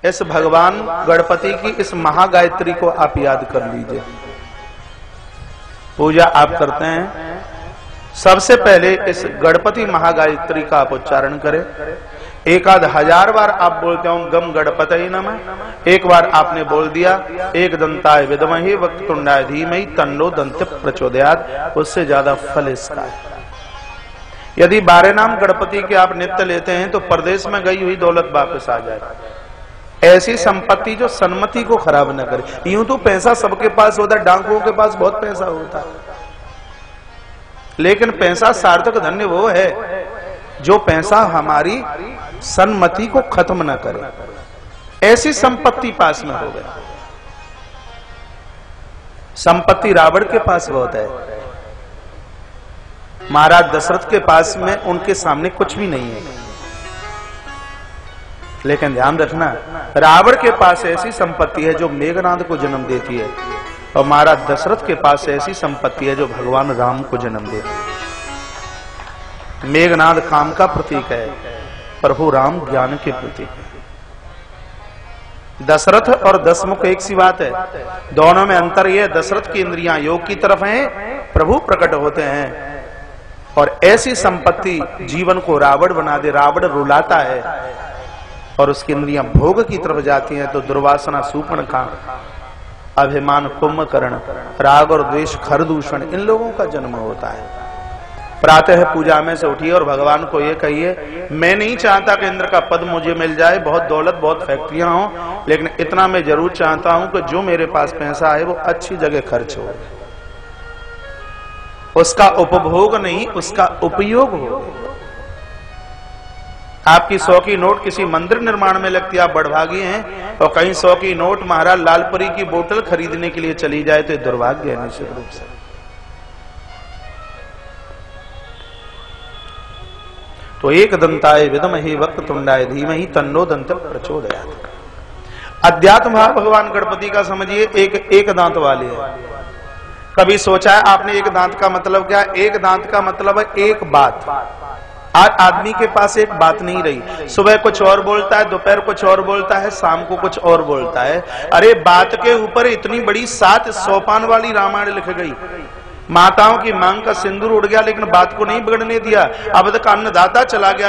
इस भगवान गणपति की इस महागायत्री को आप याद कर लीजिए। पूजा आप करते हैं, सबसे पहले इस गणपति महागायत्री का आप उच्चारण करें। एक आध हजार बार आप बोलते हो गम गणपतये नमः। एक बार आपने बोल दिया एक दंताय विद्महे वक्रतुंडाय धीमहि तन्नो दंत प्रचोदयात्, उससे ज्यादा फल इसका है। यदि 12 नाम गणपति के आप नित्य लेते हैं तो परदेश में गई हुई दौलत वापस आ जाए। ऐसी संपत्ति जो सन्मति को खराब न करे। यूं तो पैसा सबके पास होता है, डाकुओं के पास बहुत पैसा होता है, लेकिन पैसा सार्थक धन्य वो है जो पैसा हमारी सन्मति को खत्म न करे। ऐसी संपत्ति पास में हो गई। संपत्ति रावण के पास बहुत है, महाराज दशरथ के पास में उनके सामने कुछ भी नहीं है। लेकिन ध्यान रखना, रावण के पास ऐसी संपत्ति है जो मेघनाद को जन्म देती है, और महाराज दशरथ के पास ऐसी संपत्ति है जो भगवान राम को जन्म देती है। मेघनाद काम का प्रतीक है, प्रभु राम ज्ञान के प्रतीक है। दशरथ और दशमुख एक सी बात है, दोनों में अंतर यह, दशरथ की इंद्रियां योग की तरफ हैं, प्रभु प्रकट होते हैं। और ऐसी संपत्ति जीवन को रावण बना दे, रावण रुलाता है और उसकी इंद्रियां भोग की तरफ जाती हैं, तो दुर्वासना शूर्पणखा, अभिमान कुंभकर्ण, राग और द्वेष खरदूषण, इन लोगों का जन्म होता है। प्रातः पूजा में से उठिए और भगवान को ये कहिए, मैं नहीं चाहता कि इंद्र का पद मुझे मिल जाए, बहुत दौलत बहुत फैक्ट्रियां हो, लेकिन इतना मैं जरूर चाहता हूं कि जो मेरे पास पैसा है वो अच्छी जगह खर्च हो, उसका उपभोग नहीं उसका उपयोग हो। आपकी 100 की नोट किसी मंदिर निर्माण में लगती है, आप बड़भागी हैं, और कहीं 100 की नोट महाराज लालपुरी की बोतल खरीदने के लिए चली जाए तो दुर्भाग्य है निश्चित रूप से। तो एक दंताय विद्महे वक्रतुंडाय धीमहि तन्नो दंत प्रचोदयात्। अध्यात्म भाव भगवान गणपति का समझिए एक दांत वाले हैं। कभी सोचा है आपने एक दांत का मतलब क्या? एक दांत का मतलब है एक बात। आज आदमी के पास एक बात नहीं रही, सुबह कुछ और बोलता है, दोपहर कुछ और बोलता है, शाम को कुछ और बोलता है। अरे बात के ऊपर इतनी बड़ी 7 सोपान वाली रामायण लिख गई। माताओं की मांग का सिंदूर उड़ गया लेकिन बात को नहीं बिगड़ने दिया। अब तक अन्नदाता चला गया,